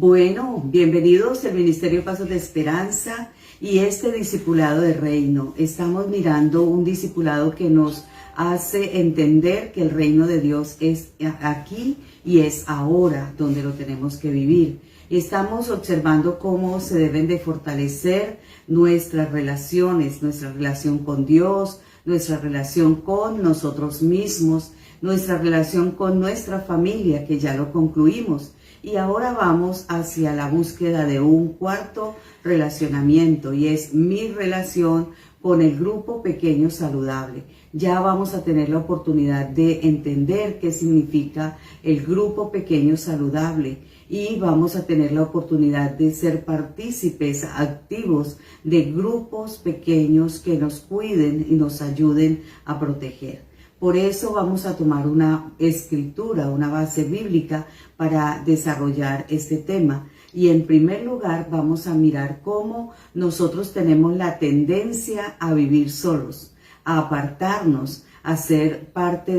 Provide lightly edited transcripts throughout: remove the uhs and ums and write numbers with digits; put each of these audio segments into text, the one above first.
Bueno, bienvenidos al Ministerio Pasos de Esperanza y este discipulado de reino. Estamos mirando un discipulado que nos hace entender que el reino de Dios es aquí y es ahora donde lo tenemos que vivir. Estamos observando cómo se deben de fortalecer nuestras relaciones, nuestra relación con Dios, nuestra relación con nosotros mismos, nuestra relación con nuestra familia, que ya lo concluimos. Y ahora vamos hacia la búsqueda de un cuarto relacionamiento y es mi relación con el grupo pequeño saludable. Ya vamos a tener la oportunidad de entender qué significa el grupo pequeño saludable y vamos a tener la oportunidad de ser partícipes activos de grupos pequeños que nos cuiden y nos ayuden a proteger. Por eso vamos a tomar una escritura, una base bíblica para desarrollar este tema. Y en primer lugar vamos a mirar cómo nosotros tenemos la tendencia a vivir solos, a apartarnos, a ser parte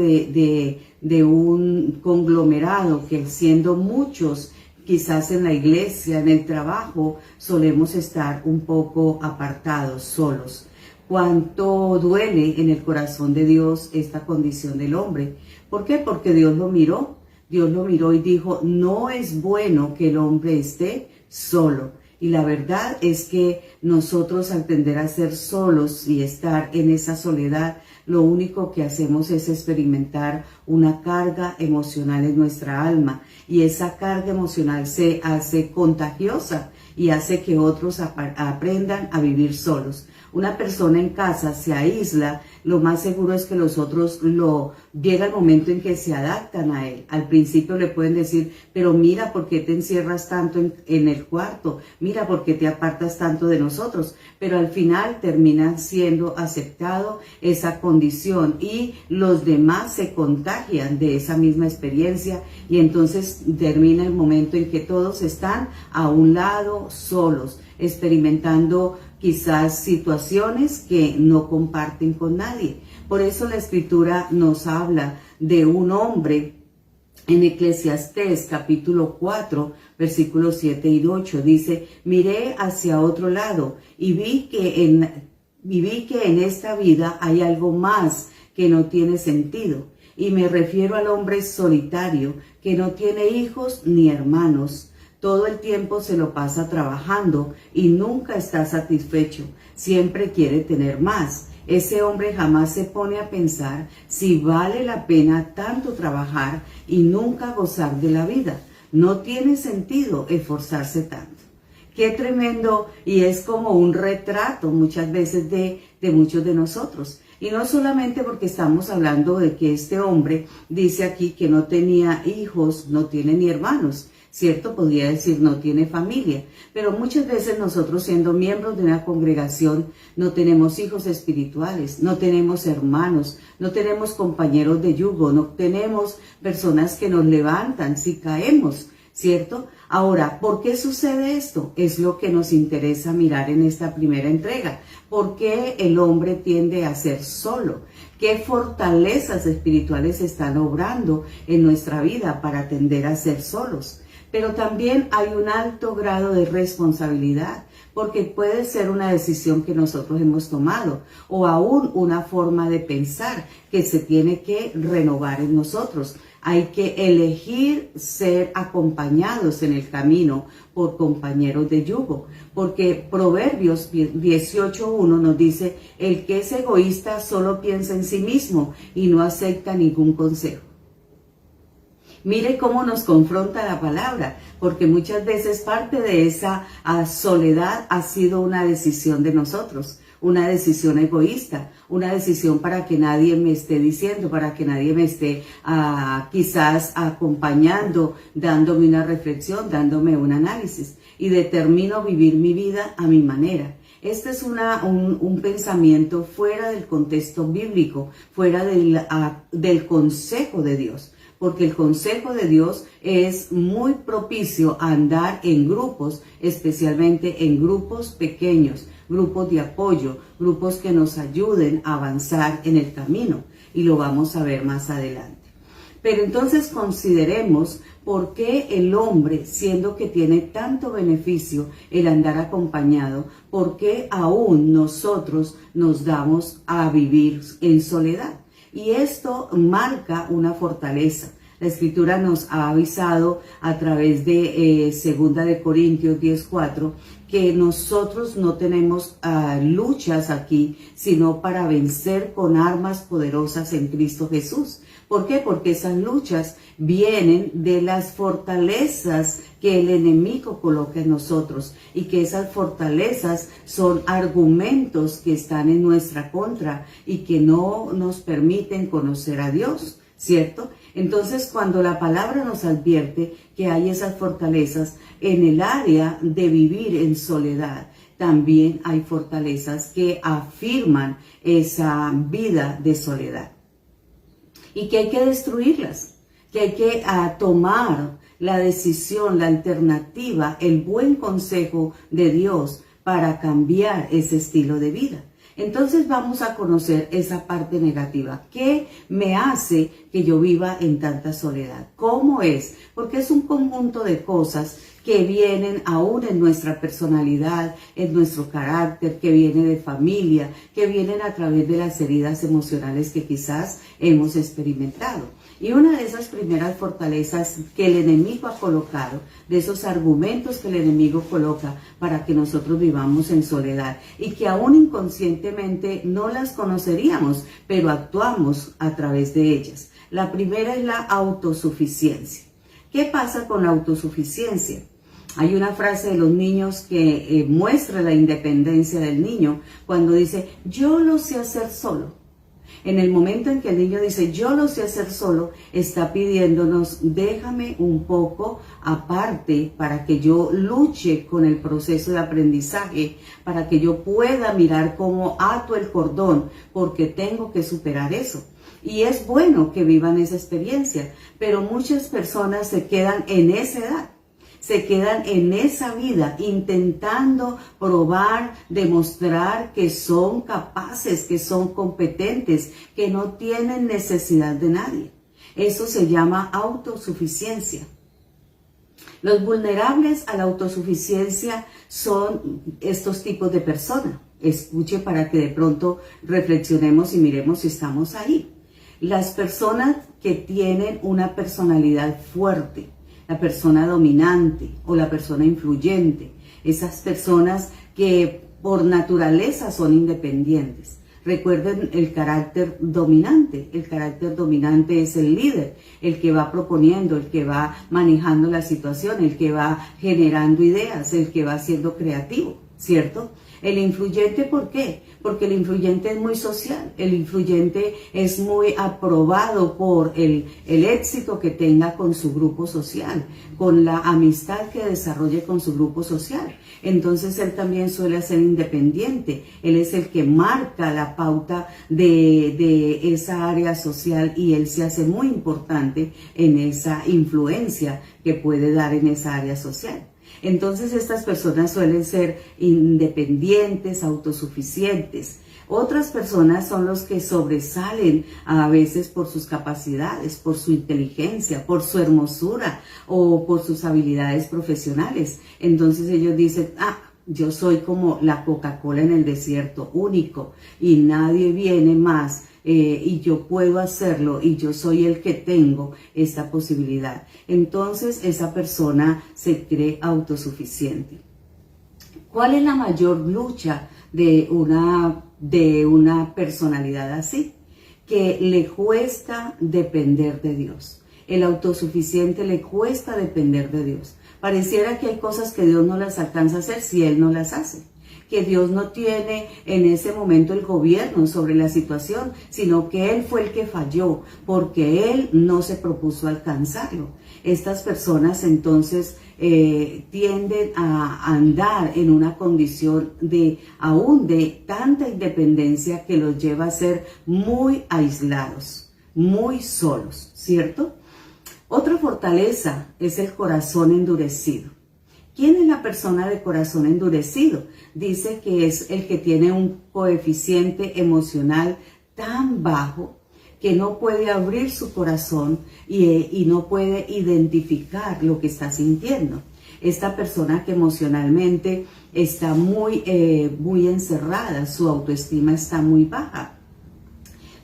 de un conglomerado que siendo muchos, quizás en la iglesia, en el trabajo, solemos estar un poco apartados, solos. Cuánto duele en el corazón de Dios esta condición del hombre. ¿Por qué? Porque Dios lo miró y dijo, no es bueno que el hombre esté solo. Y la verdad es que nosotros al tender a ser solos y estar en esa soledad, lo único que hacemos es experimentar una carga emocional en nuestra alma. Y esa carga emocional se hace contagiosa y hace que otros aprendan a vivir solos. Una persona en casa se aísla, lo más seguro es que los otros llega el momento en que se adaptan a él. Al principio le pueden decir, pero mira por qué te encierras tanto en el cuarto, mira por qué te apartas tanto de nosotros. Pero al final termina siendo aceptado esa condición y los demás se contagian de esa misma experiencia y entonces termina el momento en que todos están a un lado solos, experimentando quizás situaciones que no comparten con nadie. Por eso la Escritura nos habla de un hombre en Eclesiastés capítulo 4, versículos 7 y 8. Dice, miré hacia otro lado y vi que en esta vida hay algo más que no tiene sentido. Y me refiero al hombre solitario que no tiene hijos ni hermanos. Todo el tiempo se lo pasa trabajando y nunca está satisfecho. Siempre quiere tener más. Ese hombre jamás se pone a pensar si vale la pena tanto trabajar y nunca gozar de la vida. No tiene sentido esforzarse tanto. Qué tremendo, y es como un retrato muchas veces de muchos de nosotros. Y no solamente porque estamos hablando de que este hombre dice aquí que no tenía hijos, no tiene ni hermanos. ¿Cierto? Podría decir no tiene familia, pero muchas veces nosotros siendo miembros de una congregación no tenemos hijos espirituales, no tenemos hermanos, no tenemos compañeros de yugo, no tenemos personas que nos levantan si caemos, ¿cierto? Ahora, ¿por qué sucede esto? Es lo que nos interesa mirar en esta primera entrega. ¿Por qué el hombre tiende a ser solo? ¿Qué fortalezas espirituales están obrando en nuestra vida para tender a ser solos? Pero también hay un alto grado de responsabilidad, porque puede ser una decisión que nosotros hemos tomado o aún una forma de pensar que se tiene que renovar en nosotros. Hay que elegir ser acompañados en el camino por compañeros de yugo, porque Proverbios 18:1 nos dice, el que es egoísta solo piensa en sí mismo y no acepta ningún consejo. Mire cómo nos confronta la palabra, porque muchas veces parte de esa soledad ha sido una decisión de nosotros, una decisión egoísta, una decisión para que nadie me esté diciendo, para que nadie me esté quizás acompañando, dándome una reflexión, dándome un análisis, y determino vivir mi vida a mi manera. Este es un pensamiento fuera del contexto bíblico, fuera del consejo de Dios. Porque el consejo de Dios es muy propicio a andar en grupos, especialmente en grupos pequeños, grupos de apoyo, grupos que nos ayuden a avanzar en el camino. Y lo vamos a ver más adelante. Pero entonces consideremos por qué el hombre, siendo que tiene tanto beneficio el andar acompañado, por qué aún nosotros nos damos a vivir en soledad. Y esto marca una fortaleza. La Escritura nos ha avisado a través de 2 de Corintios 10:4 que nosotros no tenemos luchas aquí, sino para vencer con armas poderosas en Cristo Jesús. ¿Por qué? Porque esas luchas vienen de las fortalezas que el enemigo coloca en nosotros y que esas fortalezas son argumentos que están en nuestra contra y que no nos permiten conocer a Dios, ¿cierto? Entonces, cuando la palabra nos advierte que hay esas fortalezas en el área de vivir en soledad, también hay fortalezas que afirman esa vida de soledad. Y que hay que destruirlas, que hay que tomar la decisión, la alternativa, el buen consejo de Dios para cambiar ese estilo de vida. Entonces vamos a conocer esa parte negativa. ¿Qué me hace que yo viva en tanta soledad? ¿Cómo es? Porque es un conjunto de cosas que vienen aún en nuestra personalidad, en nuestro carácter, que viene de familia, que vienen a través de las heridas emocionales que quizás hemos experimentado. Y una de esas primeras fortalezas que el enemigo ha colocado, de esos argumentos que el enemigo coloca para que nosotros vivamos en soledad y que aún inconscientemente no las conoceríamos, pero actuamos a través de ellas. La primera es la autosuficiencia. ¿Qué pasa con la autosuficiencia? Hay una frase de los niños que muestra la independencia del niño cuando dice, yo lo sé hacer solo. En el momento en que el niño dice, yo lo sé hacer solo, está pidiéndonos, déjame un poco aparte para que yo luche con el proceso de aprendizaje, para que yo pueda mirar cómo ato el cordón, porque tengo que superar eso. Y es bueno que vivan esa experiencia, pero muchas personas se quedan en esa edad. Se quedan en esa vida intentando probar, demostrar que son capaces, que son competentes, que no tienen necesidad de nadie. Eso se llama autosuficiencia. Los vulnerables a la autosuficiencia son estos tipos de personas. Escuche para que de pronto reflexionemos y miremos si estamos ahí. Las personas que tienen una personalidad fuerte, la persona dominante o la persona influyente, esas personas que por naturaleza son independientes. Recuerden el carácter dominante. El carácter dominante es el líder, el que va proponiendo, el que va manejando la situación, el que va generando ideas, el que va siendo creativo, ¿cierto? El influyente, ¿por qué? Porque el influyente es muy social, el influyente es muy aprobado por el éxito que tenga con su grupo social, con la amistad que desarrolle con su grupo social. Entonces él también suele ser independiente, él es el que marca la pauta de esa área social y él se hace muy importante en esa influencia que puede dar en esa área social. Entonces estas personas suelen ser independientes, autosuficientes. Otras personas son los que sobresalen a veces por sus capacidades, por su inteligencia, por su hermosura o por sus habilidades profesionales. Entonces ellos dicen, yo soy como la Coca-Cola en el desierto, único, y nadie viene más. Y yo puedo hacerlo y yo soy el que tengo esta posibilidad. Entonces esa persona se cree autosuficiente. ¿Cuál es la mayor lucha de una personalidad así? Que le cuesta depender de Dios. El autosuficiente le cuesta depender de Dios. Pareciera que hay cosas que Dios no las alcanza a hacer si Él no las hace. Que Dios no tiene en ese momento el gobierno sobre la situación, sino que Él fue el que falló, porque Él no se propuso alcanzarlo. Estas personas entonces tienden a andar en una condición aún de tanta independencia que los lleva a ser muy aislados, muy solos, ¿cierto? Otra fortaleza es el corazón endurecido. ¿Quién es la persona de corazón endurecido? Dice que es el que tiene un coeficiente emocional tan bajo que no puede abrir su corazón y no puede identificar lo que está sintiendo. Esta persona que emocionalmente está muy encerrada, su autoestima está muy baja.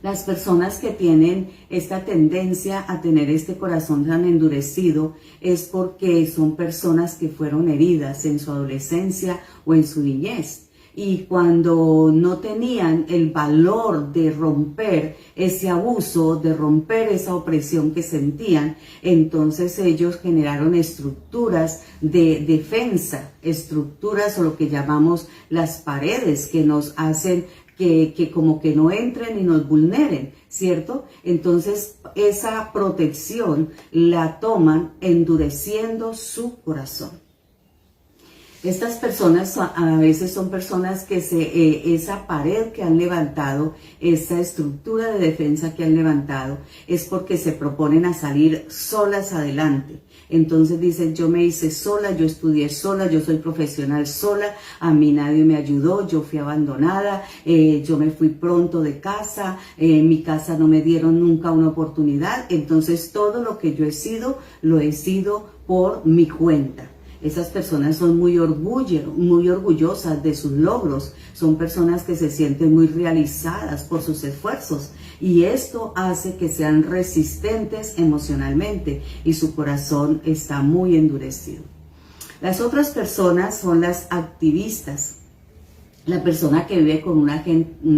Las personas que tienen esta tendencia a tener este corazón tan endurecido es porque son personas que fueron heridas en su adolescencia o en su niñez. Y cuando no tenían el valor de romper ese abuso, de romper esa opresión que sentían, entonces ellos generaron estructuras de defensa, estructuras o lo que llamamos las paredes que nos hacen que como que no entren y nos vulneren, ¿cierto? Entonces esa protección la toman endureciendo su corazón. Estas personas a veces son personas que esa pared que han levantado, esa estructura de defensa que han levantado, es porque se proponen a salir solas adelante. Entonces dicen, yo me hice sola, yo estudié sola, yo soy profesional sola, a mí nadie me ayudó, yo fui abandonada, yo me fui pronto de casa, en mi casa no me dieron nunca una oportunidad, entonces todo lo que yo he sido, lo he sido por mi cuenta. Esas personas son muy orgullosas de sus logros, son personas que se sienten muy realizadas por sus esfuerzos y esto hace que sean resistentes emocionalmente y su corazón está muy endurecido. Las otras personas son las activistas. La persona que vive con una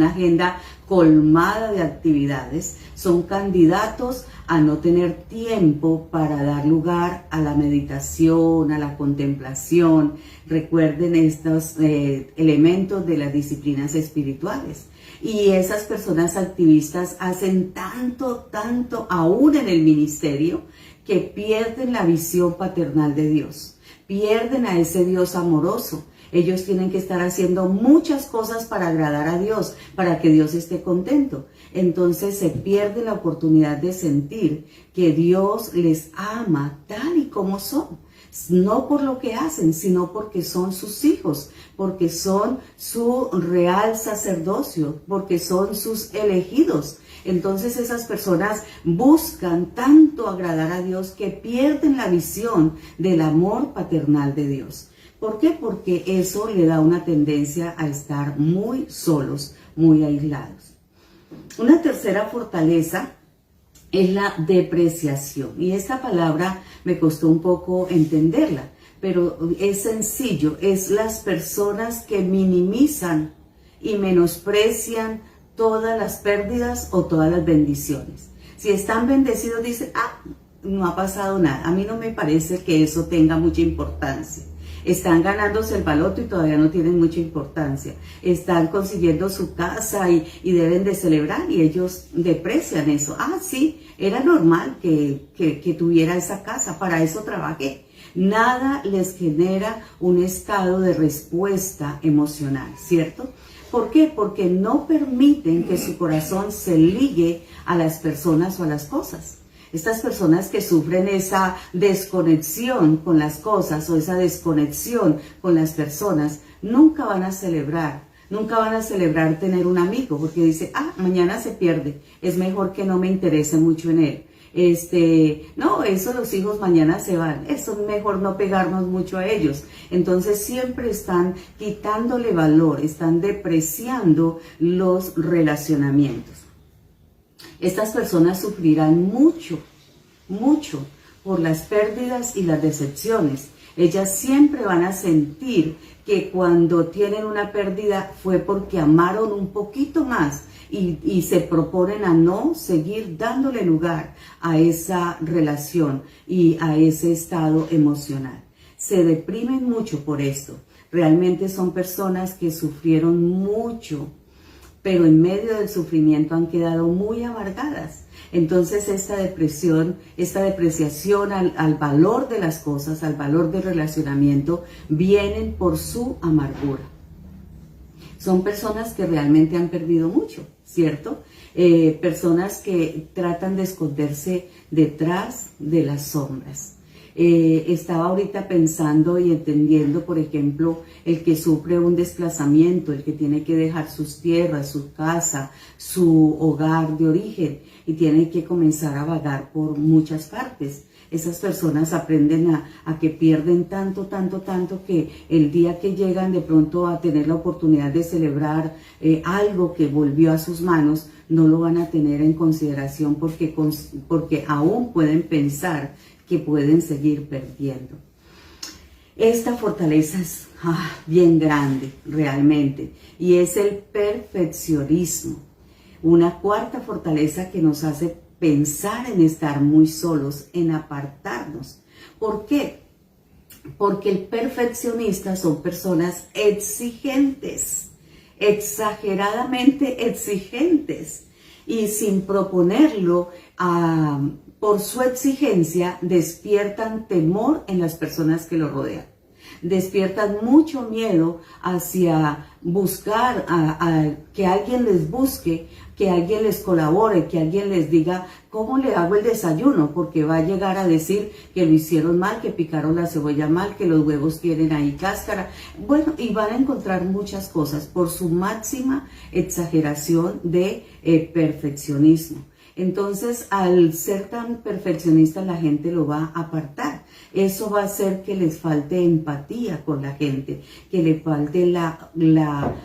agenda colmada de actividades son candidatos a no tener tiempo para dar lugar a la meditación, a la contemplación. Recuerden estos elementos de las disciplinas espirituales. Y esas personas activistas hacen tanto aún en el ministerio que pierden la visión paternal de Dios, pierden a ese Dios amoroso. Ellos tienen que estar haciendo muchas cosas para agradar a Dios, para que Dios esté contento. Entonces se pierde la oportunidad de sentir que Dios les ama tal y como son. No por lo que hacen, sino porque son sus hijos, porque son su real sacerdocio, porque son sus elegidos. Entonces esas personas buscan tanto agradar a Dios que pierden la visión del amor paternal de Dios. ¿Por qué? Porque eso le da una tendencia a estar muy solos, muy aislados. Una tercera fortaleza es la depreciación. Y esta palabra me costó un poco entenderla, pero es sencillo. Es las personas que minimizan y menosprecian todas las pérdidas o todas las bendiciones. Si están bendecidos, dicen, no ha pasado nada. A mí no me parece que eso tenga mucha importancia. Están ganándose el baloto y todavía no tienen mucha importancia. Están consiguiendo su casa y deben de celebrar y ellos deprecian eso. Sí, era normal que tuviera esa casa, para eso trabajé. Nada les genera un estado de respuesta emocional, ¿cierto? ¿Por qué? Porque no permiten que su corazón se ligue a las personas o a las cosas. Estas personas que sufren esa desconexión con las cosas o esa desconexión con las personas, nunca van a celebrar tener un amigo, porque dice, mañana se pierde, es mejor que no me interese mucho en él. No, eso los hijos mañana se van, eso es mejor no pegarnos mucho a ellos. Entonces siempre están quitándole valor, están depreciando los relacionamientos. Estas personas sufrirán mucho por las pérdidas y las decepciones. Ellas siempre van a sentir que cuando tienen una pérdida fue porque amaron un poquito más y se proponen a no seguir dándole lugar a esa relación y a ese estado emocional. Se deprimen mucho por esto. Realmente son personas que sufrieron mucho, pero en medio del sufrimiento han quedado muy amargadas. Entonces esta depreciación al valor de las cosas, al valor del relacionamiento, vienen por su amargura. Son personas que realmente han perdido mucho, ¿cierto? Personas que tratan de esconderse detrás de las sombras. Estaba ahorita pensando y entendiendo, por ejemplo, el que sufre un desplazamiento, el que tiene que dejar sus tierras, su casa, su hogar de origen y tiene que comenzar a vagar por muchas partes. Esas personas aprenden a que pierden tanto que el día que llegan de pronto a tener la oportunidad de celebrar algo que volvió a sus manos, no lo van a tener en consideración porque aún pueden pensar que pueden seguir perdiendo. Esta fortaleza es bien grande realmente y es el perfeccionismo. Una cuarta fortaleza que nos hace pensar en estar muy solos, en apartarnos. ¿Por qué? Porque el perfeccionista son personas exigentes, exageradamente exigentes, y sin proponerlo, por su exigencia, despiertan temor en las personas que lo rodean. Despiertan mucho miedo hacia buscar a que alguien les busque, que alguien les colabore, que alguien les diga cómo le hago el desayuno, porque va a llegar a decir que lo hicieron mal, que picaron la cebolla mal, que los huevos tienen ahí cáscara. Bueno, y van a encontrar muchas cosas por su máxima exageración de perfeccionismo. Entonces, al ser tan perfeccionista, la gente lo va a apartar. Eso va a hacer que les falte empatía con la gente, que le falte la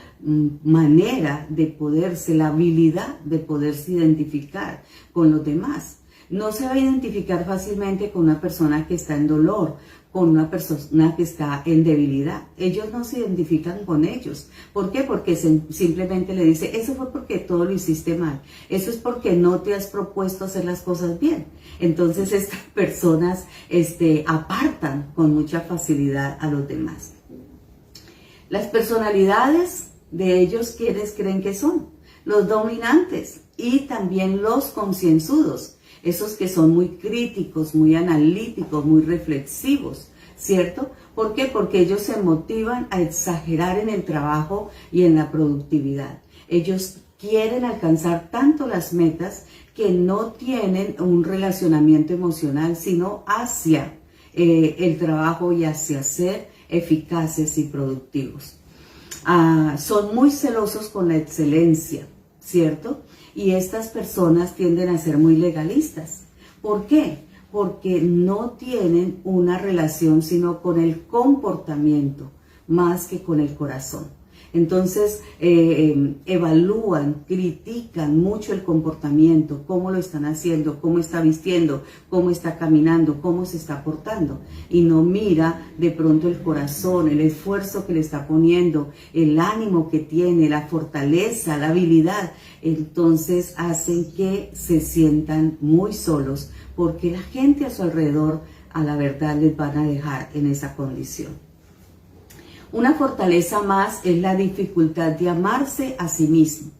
manera de poderse, la habilidad de poderse identificar con los demás. No se va a identificar fácilmente con una persona que está en dolor, con una persona que está en debilidad. Ellos no se identifican con ellos. ¿Por qué? Porque simplemente le dice, eso fue porque todo lo hiciste mal. Eso es porque no te has propuesto hacer las cosas bien. Entonces estas personas apartan con mucha facilidad a los demás. Las personalidades de ellos, ¿quiénes creen que son? Los dominantes y también los concienzudos. Esos que son muy críticos, muy analíticos, muy reflexivos, ¿cierto? ¿Por qué? Porque ellos se motivan a exagerar en el trabajo y en la productividad. Ellos quieren alcanzar tanto las metas que no tienen un relacionamiento emocional, sino hacia el trabajo y hacia ser eficaces y productivos. Son muy celosos con la excelencia, ¿cierto? Y estas personas tienden a ser muy legalistas. ¿Por qué? Porque no tienen una relación sino con el comportamiento más que con el corazón. Entonces evalúan, critican mucho el comportamiento, cómo lo están haciendo, cómo está vistiendo, cómo está caminando, cómo se está portando. Y no mira de pronto el corazón, el esfuerzo que le está poniendo, el ánimo que tiene, la fortaleza, la habilidad. Entonces hacen que se sientan muy solos porque la gente a su alrededor a la verdad les van a dejar en esa condición. Una fortaleza más es la dificultad de amarse a sí mismo.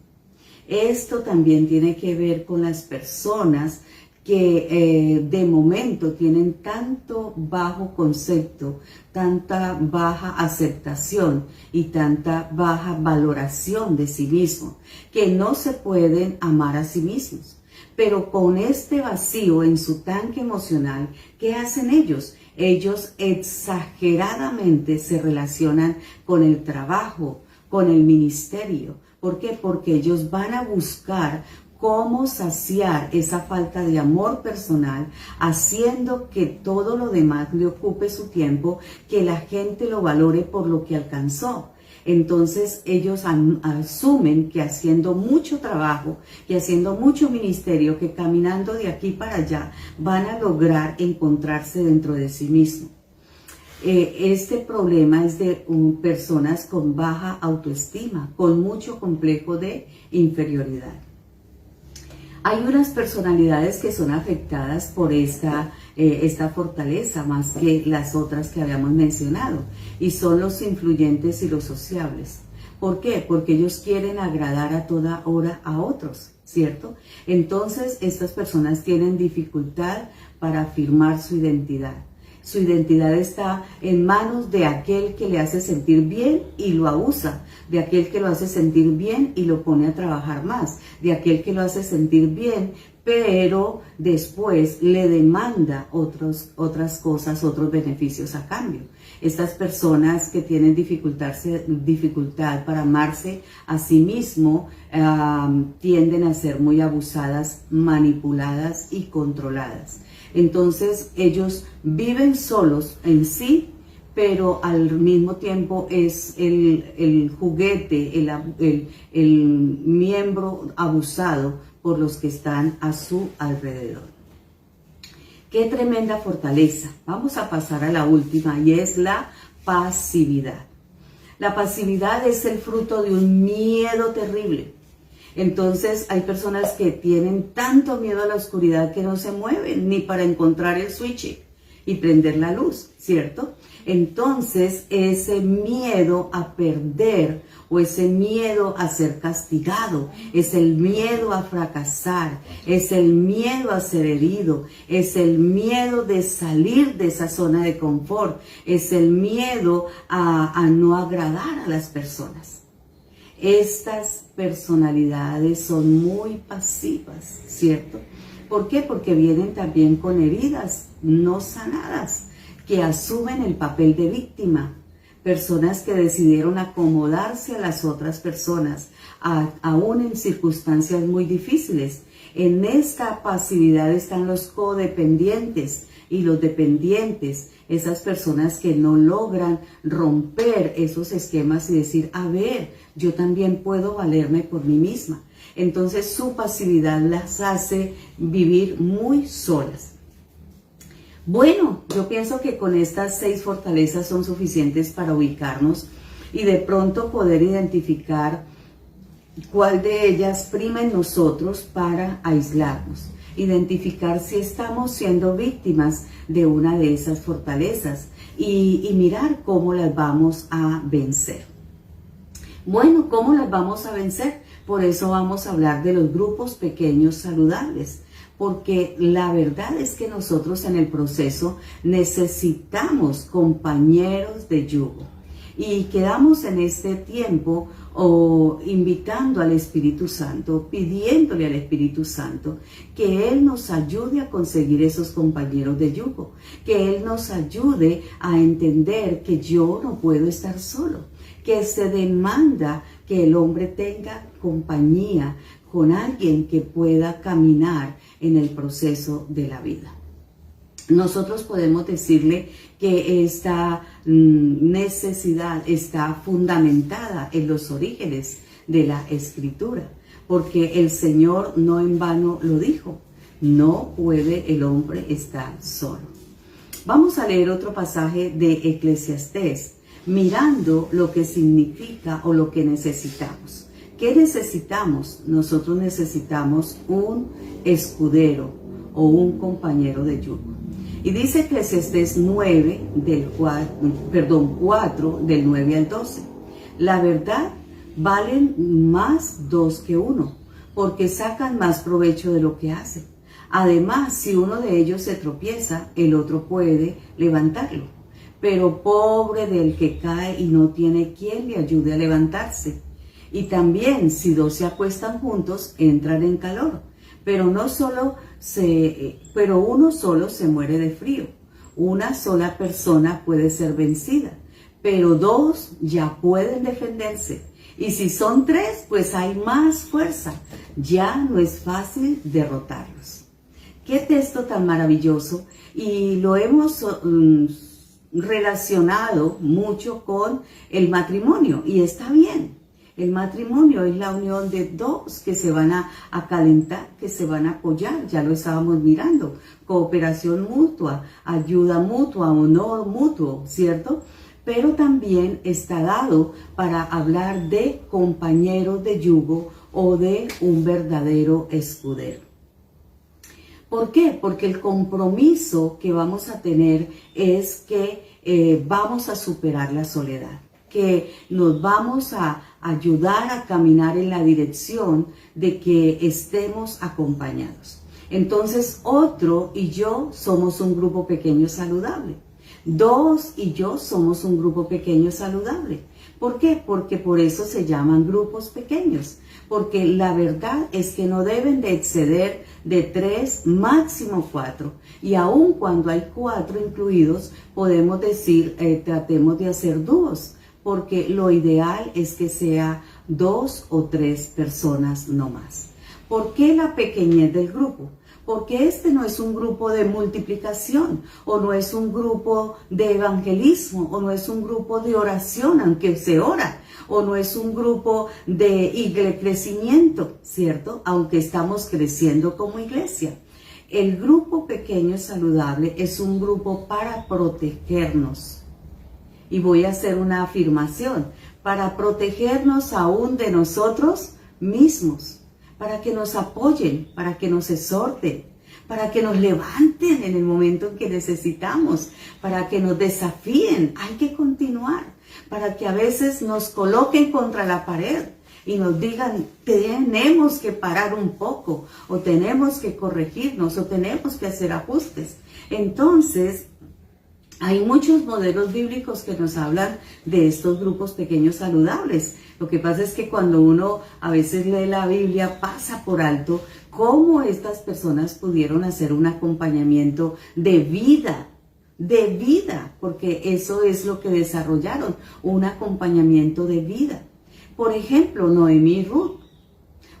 Esto también tiene que ver con las personas que de momento tienen tanto bajo concepto, tanta baja aceptación y tanta baja valoración de sí mismo, que no se pueden amar a sí mismos. Pero con este vacío en su tanque emocional, ¿qué hacen ellos? Ellos exageradamente se relacionan con el trabajo, con el ministerio. ¿Por qué? Porque ellos van a buscar cómo saciar esa falta de amor personal, haciendo que todo lo demás le ocupe su tiempo, que la gente lo valore por lo que alcanzó. Entonces ellos asumen que haciendo mucho trabajo, que haciendo mucho ministerio, que caminando de aquí para allá, van a lograr encontrarse dentro de sí mismo. Este problema es de personas con baja autoestima, con mucho complejo de inferioridad. Hay unas personalidades que son afectadas por esta fortaleza más que las otras que habíamos mencionado, y son los influyentes y los sociables. ¿Por qué? Porque ellos quieren agradar a toda hora a otros, ¿cierto? Entonces estas personas tienen dificultad para afirmar su identidad. Su identidad está en manos de aquel que le hace sentir bien y lo abusa, de aquel que lo hace sentir bien y lo pone a trabajar más, de aquel que lo hace sentir bien, pero después le demanda otras cosas, otros beneficios a cambio. Estas personas que tienen dificultad para amarse a sí mismo tienden a ser muy abusadas, manipuladas y controladas. Entonces ellos viven solos en sí, pero al mismo tiempo es el juguete, el miembro abusado por los que están a su alrededor. ¡Qué tremenda fortaleza! Vamos a pasar a la última y es la pasividad. La pasividad es el fruto de un miedo terrible. Entonces hay personas que tienen tanto miedo a la oscuridad que no se mueven ni para encontrar el switch y prender la luz, ¿cierto? Entonces ese miedo a perder o ese miedo a ser castigado, es el miedo a fracasar, es el miedo a ser herido, es el miedo de salir de esa zona de confort, es el miedo a no agradar a las personas. Estas personalidades son muy pasivas, ¿cierto? ¿Por qué? Porque vienen también con heridas no sanadas, que asumen el papel de víctima. Personas que decidieron acomodarse a las otras personas, aún en circunstancias muy difíciles. En esta pasividad están los codependientes y los dependientes, esas personas que no logran romper esos esquemas y decir, a ver, yo también puedo valerme por mí misma. Entonces su pasividad las hace vivir muy solas. Bueno, yo pienso que con estas 6 fortalezas son suficientes para ubicarnos y de pronto poder identificar cuál de ellas prima en nosotros para aislarnos. Identificar si estamos siendo víctimas de una de esas fortalezas y mirar cómo las vamos a vencer. Bueno, ¿cómo las vamos a vencer? Por eso vamos a hablar de los grupos pequeños saludables. Porque la verdad es que nosotros en el proceso necesitamos compañeros de yugo. Y quedamos en este tiempo invitando al Espíritu Santo, pidiéndole al Espíritu Santo que Él nos ayude a conseguir esos compañeros de yugo, que Él nos ayude a entender que yo no puedo estar solo, que se demanda que el hombre tenga compañía con alguien que pueda caminar en el proceso de la vida. Nosotros podemos decirle que esta necesidad está fundamentada en los orígenes de la Escritura, porque el Señor no en vano lo dijo, no puede el hombre estar solo. Vamos a leer otro pasaje de Eclesiastés, mirando lo que significa o lo que necesitamos. ¿Qué necesitamos? Nosotros necesitamos un escudero o un compañero de yugo. Y dice Eclesiastés 4, del 9 al 12. La verdad valen más 2 que 1, porque sacan más provecho de lo que hacen. Además, si uno de ellos se tropieza, el otro puede levantarlo. Pero pobre del que cae y no tiene quien le ayude a levantarse. Y también, si 2 se acuestan juntos, entran en calor. Pero uno solo se muere de frío. Una sola persona puede ser vencida, pero 2 ya pueden defenderse. Y si son 3, pues hay más fuerza. Ya no es fácil derrotarlos. Qué texto tan maravilloso. Y lo hemos relacionado mucho con el matrimonio. Y está bien. El matrimonio es la unión de 2 que se van a calentar, que se van a apoyar, ya lo estábamos mirando, cooperación mutua, ayuda mutua, honor mutuo, ¿cierto? Pero también está dado para hablar de compañeros de yugo o de un verdadero escudero. ¿Por qué? Porque el compromiso que vamos a tener es que vamos a superar la soledad, que nos vamos a ayudar a caminar en la dirección de que estemos acompañados. Entonces, otro y yo somos un grupo pequeño saludable. 2 y yo somos un grupo pequeño saludable. ¿Por qué? Porque por eso se llaman grupos pequeños. Porque la verdad es que no deben de exceder de 3, máximo 4. Y aun cuando hay 4 incluidos, podemos decir, tratemos de hacer dúos. Porque lo ideal es que sea 2 o 3 personas no más. ¿Por qué la pequeñez del grupo? Porque este no es un grupo de multiplicación, o no es un grupo de evangelismo, o no es un grupo de oración, aunque se ora, o no es un grupo de crecimiento, ¿cierto? Aunque estamos creciendo como iglesia. El grupo pequeño saludable es un grupo para protegernos. Y voy a hacer una afirmación, para protegernos aún de nosotros mismos, para que nos apoyen, para que nos exhorten, para que nos levanten en el momento en que necesitamos, para que nos desafíen, hay que continuar, para que a veces nos coloquen contra la pared y nos digan, tenemos que parar un poco, o tenemos que corregirnos, o tenemos que hacer ajustes. Entonces, hay muchos modelos bíblicos que nos hablan de estos grupos pequeños saludables. Lo que pasa es que cuando uno a veces lee la Biblia pasa por alto cómo estas personas pudieron hacer un acompañamiento de vida, porque eso es lo que desarrollaron, un acompañamiento de vida. Por ejemplo, Noemí y Ruth,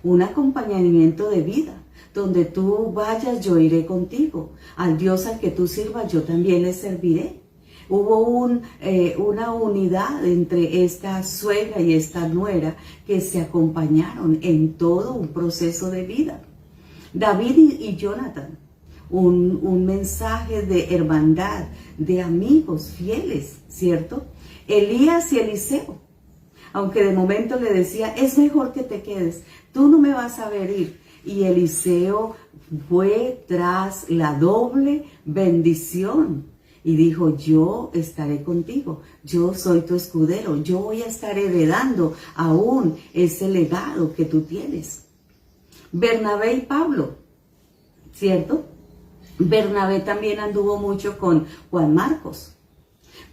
un acompañamiento de vida. Donde tú vayas, yo iré contigo. Al Dios al que tú sirvas, yo también le serviré. Hubo una unidad entre esta suegra y esta nuera que se acompañaron en todo un proceso de vida. David y Jonathan, un mensaje de hermandad, de amigos fieles, ¿cierto? Elías y Eliseo, aunque de momento le decía, es mejor que te quedes, tú no me vas a ver ir. Y Eliseo fue tras la doble bendición y dijo, yo estaré contigo, yo soy tu escudero, yo voy a estar heredando aún ese legado que tú tienes. Bernabé y Pablo, ¿cierto? Bernabé también anduvo mucho con Juan Marcos.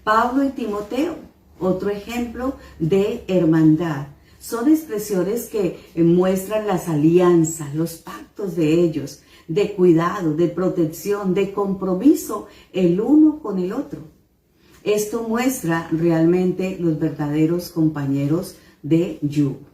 Pablo y Timoteo, otro ejemplo de hermandad. Son expresiones que muestran las alianzas, los pactos de ellos, de cuidado, de protección, de compromiso el uno con el otro. Esto muestra realmente los verdaderos compañeros de yugo.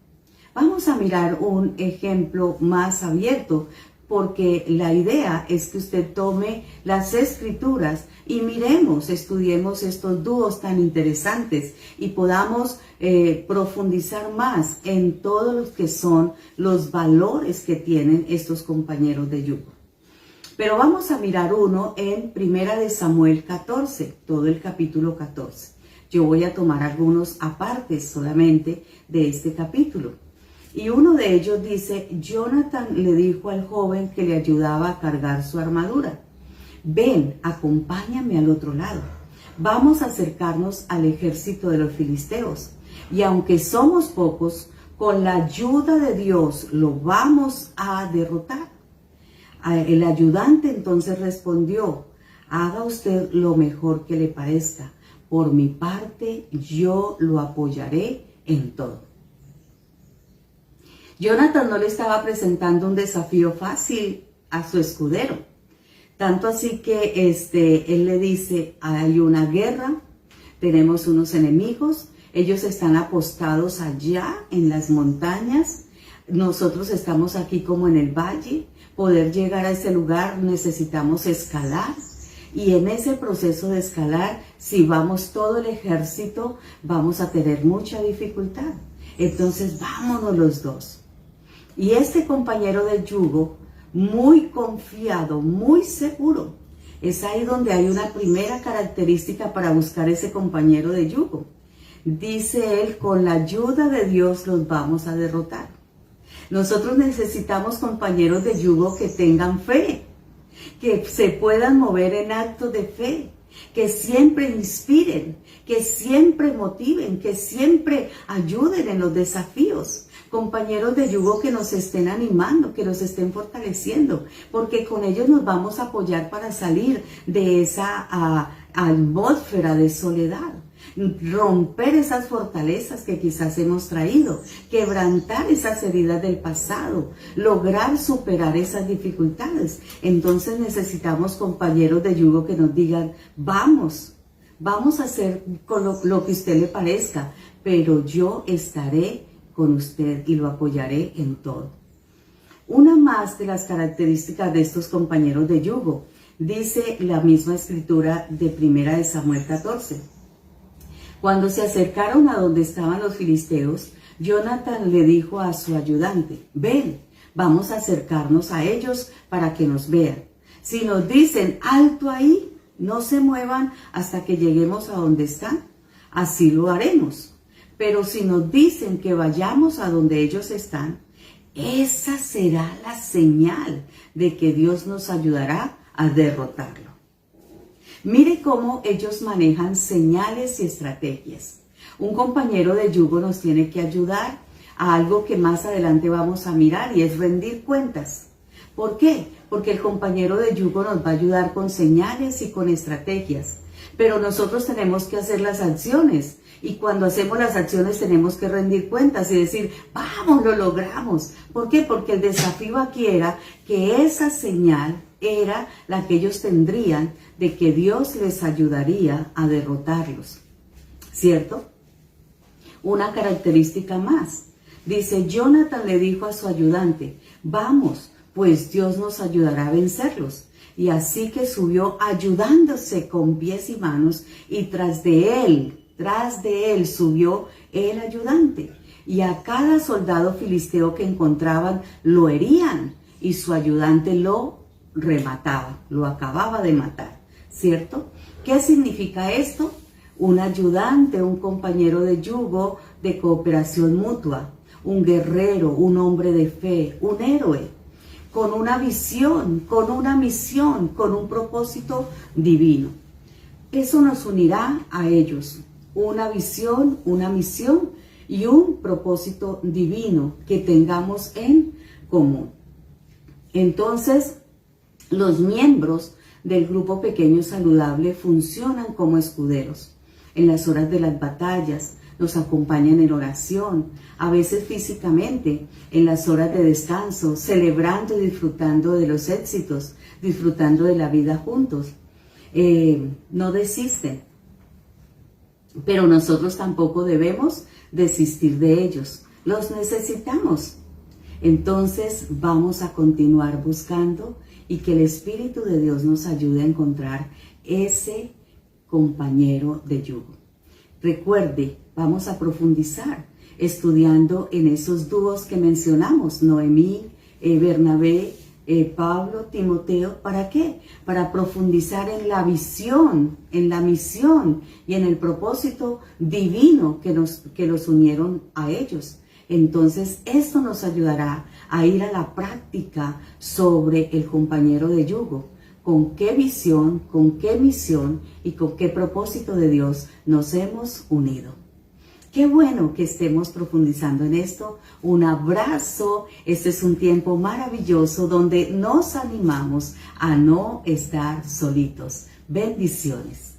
Vamos a mirar un ejemplo más abierto, porque la idea es que usted tome las escrituras y miremos, estudiemos estos dúos tan interesantes y podamos profundizar más en todo lo que son los valores que tienen estos compañeros de yugo. Pero vamos a mirar uno en 1 de Samuel 14, todo el capítulo 14. Yo voy a tomar algunos apartes solamente de este capítulo. Y uno de ellos dice, Jonathan le dijo al joven que le ayudaba a cargar su armadura, ven, acompáñame al otro lado, vamos a acercarnos al ejército de los filisteos, y aunque somos pocos, con la ayuda de Dios lo vamos a derrotar. El ayudante entonces respondió, haga usted lo mejor que le parezca, por mi parte yo lo apoyaré en todo. Jonathan no le estaba presentando un desafío fácil a su escudero. Tanto así que él le dice, hay una guerra, tenemos unos enemigos, ellos están apostados allá en las montañas, nosotros estamos aquí como en el valle, poder llegar a ese lugar necesitamos escalar. Y en ese proceso de escalar, si vamos todo el ejército, vamos a tener mucha dificultad. Entonces vámonos los dos. Y este compañero de yugo, muy confiado, muy seguro, es ahí donde hay una primera característica para buscar ese compañero de yugo. Dice él, con la ayuda de Dios los vamos a derrotar. Nosotros necesitamos compañeros de yugo que tengan fe, que se puedan mover en actos de fe, que siempre inspiren, que siempre motiven, que siempre ayuden en los desafíos. Compañeros de yugo que nos estén animando, que nos estén fortaleciendo, porque con ellos nos vamos a apoyar para salir de esa atmósfera de soledad. Romper esas fortalezas que quizás hemos traído, quebrantar esas heridas del pasado, lograr superar esas dificultades. Entonces necesitamos compañeros de yugo que nos digan, vamos a hacer con lo que usted le parezca, pero yo estaré con usted y lo apoyaré en todo. Una más de las características de estos compañeros de yugo, dice la misma escritura de 1 Samuel 14. Cuando se acercaron a donde estaban los filisteos, Jonathan le dijo a su ayudante, ven, vamos a acercarnos a ellos para que nos vean. Si nos dicen, alto ahí, no se muevan hasta que lleguemos a donde están, así lo haremos. Pero si nos dicen que vayamos a donde ellos están, esa será la señal de que Dios nos ayudará a derrotarlo. Mire cómo ellos manejan señales y estrategias. Un compañero de yugo nos tiene que ayudar a algo que más adelante vamos a mirar y es rendir cuentas. ¿Por qué? Porque el compañero de yugo nos va a ayudar con señales y con estrategias. Pero nosotros tenemos que hacer las acciones. Y cuando hacemos las acciones tenemos que rendir cuentas y decir, vamos, lo logramos. ¿Por qué? Porque el desafío aquí era que esa señal era la que ellos tendrían de que Dios les ayudaría a derrotarlos. ¿Cierto? Una característica más. Dice, Jonathan le dijo a su ayudante, vamos, pues Dios nos ayudará a vencerlos. Y así que subió ayudándose con pies y manos y tras de él subió el ayudante. Y a cada soldado filisteo que encontraban lo herían y su ayudante lo remataba, lo acababa de matar, ¿cierto? ¿Qué significa esto? Un ayudante, un compañero de yugo, de cooperación mutua, un guerrero, un hombre de fe, un héroe, con una visión, con una misión, con un propósito divino. Eso nos unirá a ellos, una visión, una misión y un propósito divino que tengamos en común. Entonces, los miembros del grupo pequeño saludable funcionan como escuderos. En las horas de las batallas, nos acompañan en oración, a veces físicamente, en las horas de descanso, celebrando y disfrutando de los éxitos, disfrutando de la vida juntos. No desisten, pero nosotros tampoco debemos desistir de ellos. Los necesitamos. Entonces vamos a continuar buscando y que el Espíritu de Dios nos ayude a encontrar ese compañero de yugo. Recuerde, vamos a profundizar estudiando en esos dúos que mencionamos, Noemí, Bernabé, Pablo, Timoteo. ¿Para qué? Para profundizar en la visión, en la misión y en el propósito divino que los unieron a ellos. Entonces, esto nos ayudará a ir a la práctica sobre el compañero de yugo. Con qué visión, con qué misión y con qué propósito de Dios nos hemos unido. Qué bueno que estemos profundizando en esto. Un abrazo. Este es un tiempo maravilloso donde nos animamos a no estar solitos. Bendiciones.